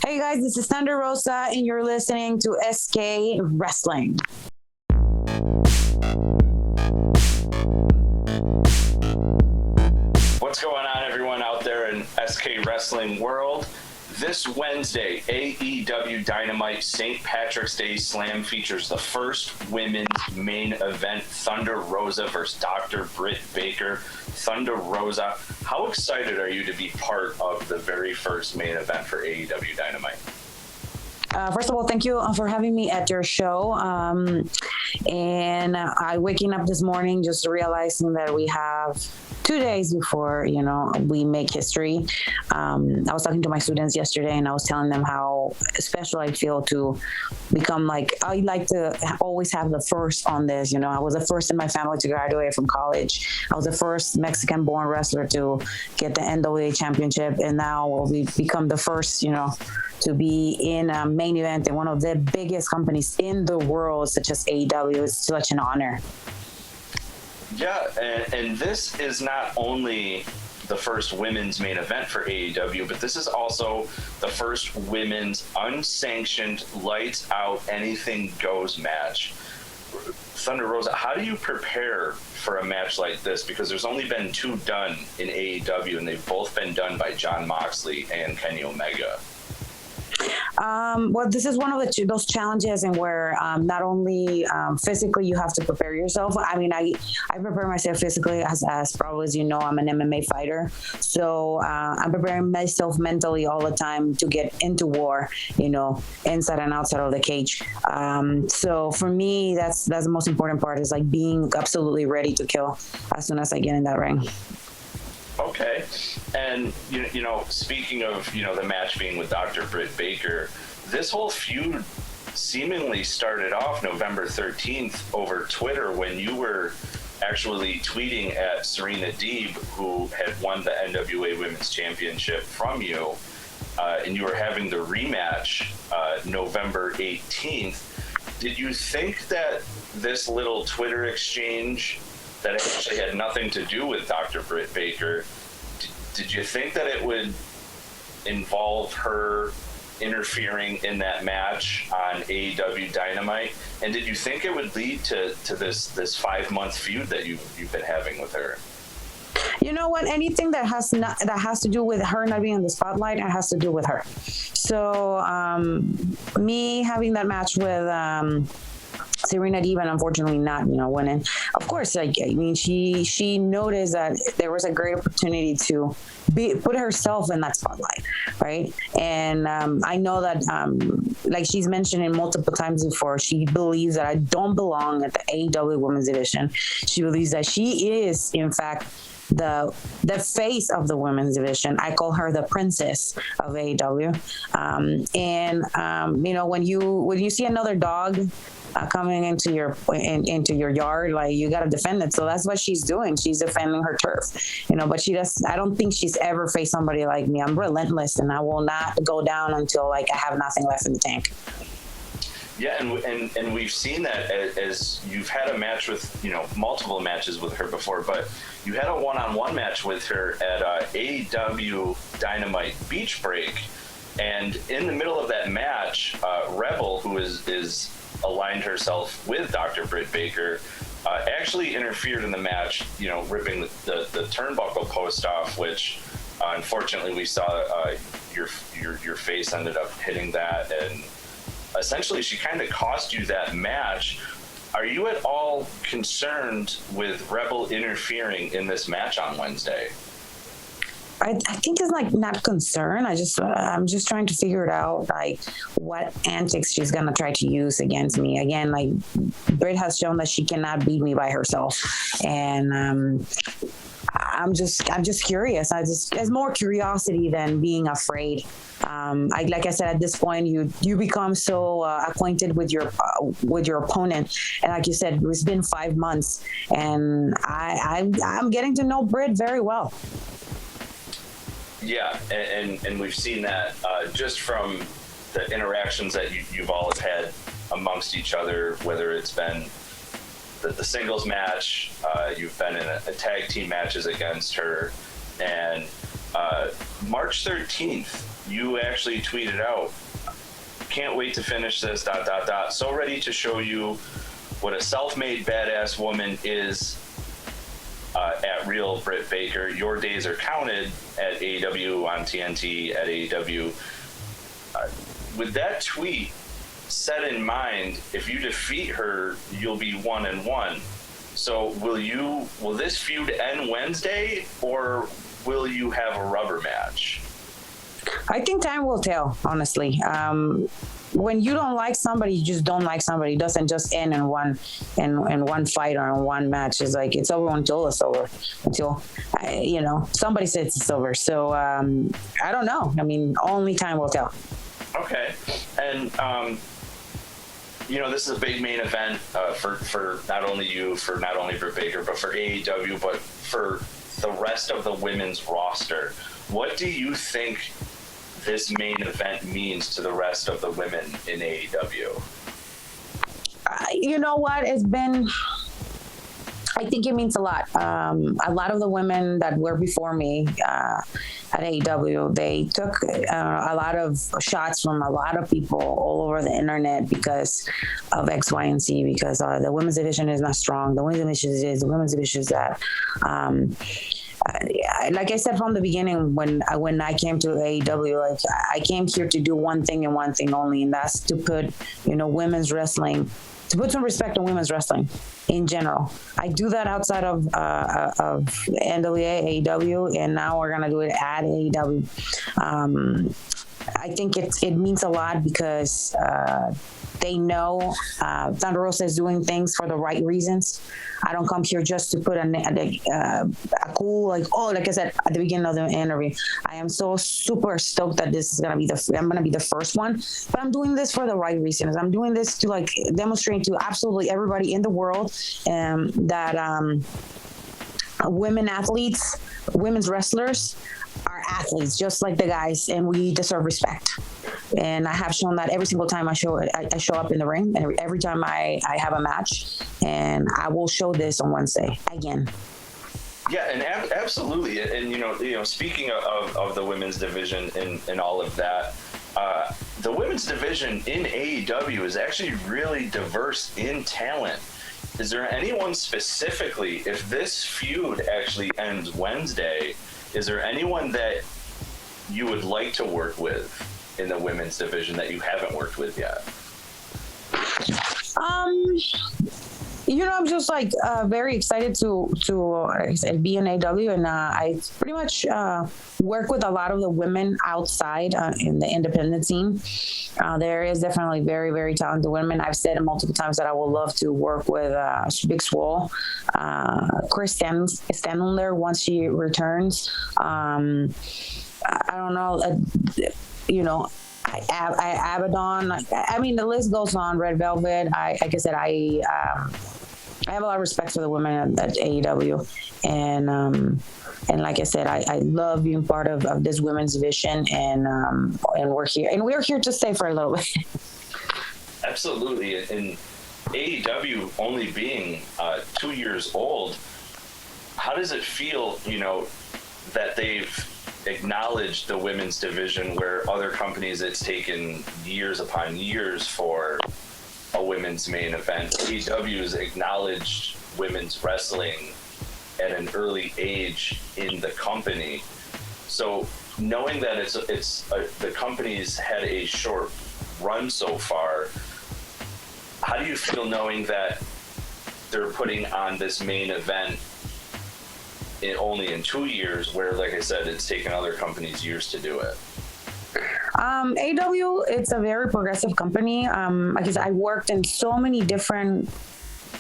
Hey guys, this is Thunder Rosa, and you're listening to SK Wrestling. What's going on, everyone out there in SK Wrestling world? This Wednesday, AEW Dynamite St. Patrick's Day Slam features the first women's main event, Thunder Rosa versus Dr. Britt Baker. Thunder Rosa, how excited are you to be part of the very first main event for AEW Dynamite? First of all, thank you for having me at your show. And I waking up this morning just realizing that we have 2 days before, we make history. I was talking to my students yesterday and I was telling them how special I feel to become I like to always have the first on this. I was the first in my family to graduate from college. I was the first Mexican-born wrestler to get the NWA championship. And now we've become the first, to be in a main event in one of the biggest companies in the world, such as AEW. It's such an honor. Yeah, and this is not only the first women's main event for AEW, but this is also the first women's unsanctioned Lights Out Anything Goes match. Thunder Rosa, how do you prepare for a match like this? Because there's only been 2 done in AEW, and they've both been done by Jon Moxley and Kenny Omega. Well, this is one of those challenges and where not only physically you have to prepare yourself. I mean, I prepare myself physically as probably as I'm an MMA fighter. So I'm preparing myself mentally all the time to get into war, inside and outside of the cage. So for me, that's the most important part is being absolutely ready to kill as soon as I get in that ring. Okay. And, speaking of, the match being with Dr. Britt Baker, this whole feud seemingly started off November 13th over Twitter when you were actually tweeting at Serena Deeb, who had won the NWA Women's Championship from you, and you were having the rematch November 18th. Did you think that this little Twitter exchange that actually had nothing to do with Dr. Britt Baker, did you think that it would involve her interfering in that match on AEW Dynamite? And did you think it would lead to this 5-month feud that you've been having with her? You know what? Anything that has to do with her not being in the spotlight, it has to do with her. So me having that match with Serena Deeb, and unfortunately not, winning. Of course, she noticed that there was a great opportunity to put herself in that spotlight, right? And I know that, like she's mentioned it multiple times before, she believes that I don't belong at the AEW Women's Division. She believes that she is, in fact, the face of the women's division. I call her the princess of AEW. When you see another dog coming into your yard, you got to defend it. So that's what she's doing. She's defending her turf, but I don't think she's ever faced somebody like me. I'm relentless and I will not go down until I have nothing left in the tank. Yeah, and we've seen that as you've had a match with, multiple matches with her before, but you had a one-on-one match with her at AEW Dynamite Beach Break, and in the middle of that match, Rebel, who is aligned herself with Dr. Britt Baker, actually interfered in the match, ripping the turnbuckle post off, which unfortunately we saw your face ended up hitting that, and essentially she kind of cost you that match. Are you at all concerned with Rebel interfering in this match on Wednesday? I think it's not concern. I'm just trying to figure it out, what antics she's gonna try to use against me. Again, Britt has shown that she cannot beat me by herself, and I'm just curious. It's more curiosity than being afraid. Like I said, at this point, you become so acquainted with your opponent, and like you said, it's been 5 months, and I'm getting to know Britt very well. Yeah, and we've seen that just from the interactions that you've all had amongst each other, whether it's been the singles match, you've been in a tag team matches against her, and March 13th, you actually tweeted out, "Can't wait to finish this, ... So ready to show you what a self-made badass woman is at Real Britt Baker. Your days are counted at AEW, on TNT, at AEW." With that tweet set in mind, if you defeat her, you'll be 1-1. So will this feud end Wednesday, or will you have a rubber match? I think time will tell, honestly. When you don't like somebody, you just don't like somebody. It doesn't just end in one fight or in one match. It's like it's over until it's over, until somebody says it's over. So I don't know. I mean, only time will tell. Okay, and this is a big main event for not only you, for not only Britt Baker, but for AEW, but for the rest of the women's roster. What do you think this main event means to the rest of the women in AEW? You know what? I think it means a lot. A lot of the women that were before me at AEW, they took a lot of shots from a lot of people all over the internet because of X, Y, and Z, because the women's division is not strong. The women's division is the women's division is that. Like I said from the beginning, when I came to AEW, like I came here to do one thing and one thing only, and that's to put women's wrestling, to put some respect on women's wrestling in general. I do that outside of NWA, AEW, and now we're gonna do it at AEW. I think it means a lot because they know Thunder Rosa is doing things for the right reasons. I don't come here just to put a cool, like I said at the beginning of the interview, I am so super stoked that this is going to be I'm going to be the first one, but I'm doing this for the right reasons. I'm doing this to demonstrate to absolutely everybody in the world that women athletes, women's wrestlers are athletes just like the guys, and we deserve respect. And I have shown that every single time I show up in the ring, and every time I have a match, and I will show this on Wednesday again. Yeah, and absolutely. And speaking of the women's division and all of that, the women's division in AEW is actually really diverse in talent. Is there anyone specifically, if this feud actually ends Wednesday, is there anyone that you would like to work with in the women's division that you haven't worked with yet? I'm just very excited to be in AEW, and I pretty much work with a lot of the women outside in the independent scene. There is definitely very, very talented women. I've said it multiple times that I would love to work with Big Swole, Chris Stanley once she returns. I don't know, Abaddon. I mean, the list goes on. Red Velvet. Like I said, I have a lot of respect for the women at AEW, and like I said, I love being part of this women's division, and we're here, and we're here to stay for a little bit. Absolutely, and AEW only being 2 years old, how does it feel, that they've acknowledged the women's division where other companies it's taken years upon years for a women's main event? AEW's acknowledged women's wrestling at an early age in the company. So knowing that the company's had a short run so far, how do you feel knowing that they're putting on this main event only in 2 years, where, like I said, it's taken other companies years to do it? AEW, it's a very progressive company. Because I worked in so many different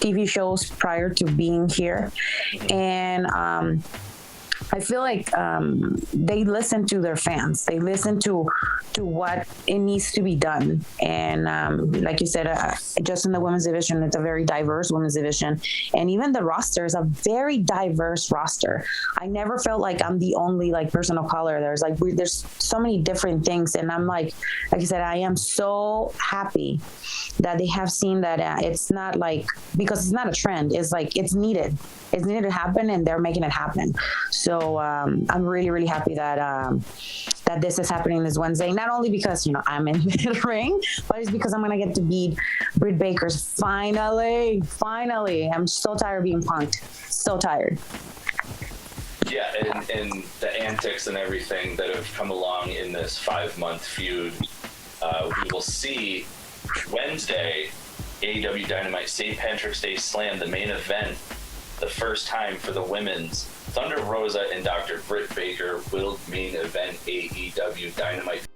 TV shows prior to being here, and I feel like they listen to their fans. They listen to what it needs to be done. And like you said, just in the women's division, it's a very diverse women's division. And even the roster is a very diverse roster. I never felt like I'm the only person of color. There's so many different things. And I'm like I said, I am so happy that they have seen that it's not because it's not a trend. It's it's needed. It's needed to happen, and they're making it happen. So I'm really, really happy that that this is happening this Wednesday. Not only because, I'm in the ring, but it's because I'm going to get to beat Britt Baker's finally. I'm so tired of being punked. So tired. Yeah, and the antics and everything that have come along in this 5-month feud, we will see Wednesday, AEW Dynamite, St. Patrick's Day Slam, the main event, the first time for the women's. Thunder Rosa and Dr. Britt Baker will main event AEW Dynamite.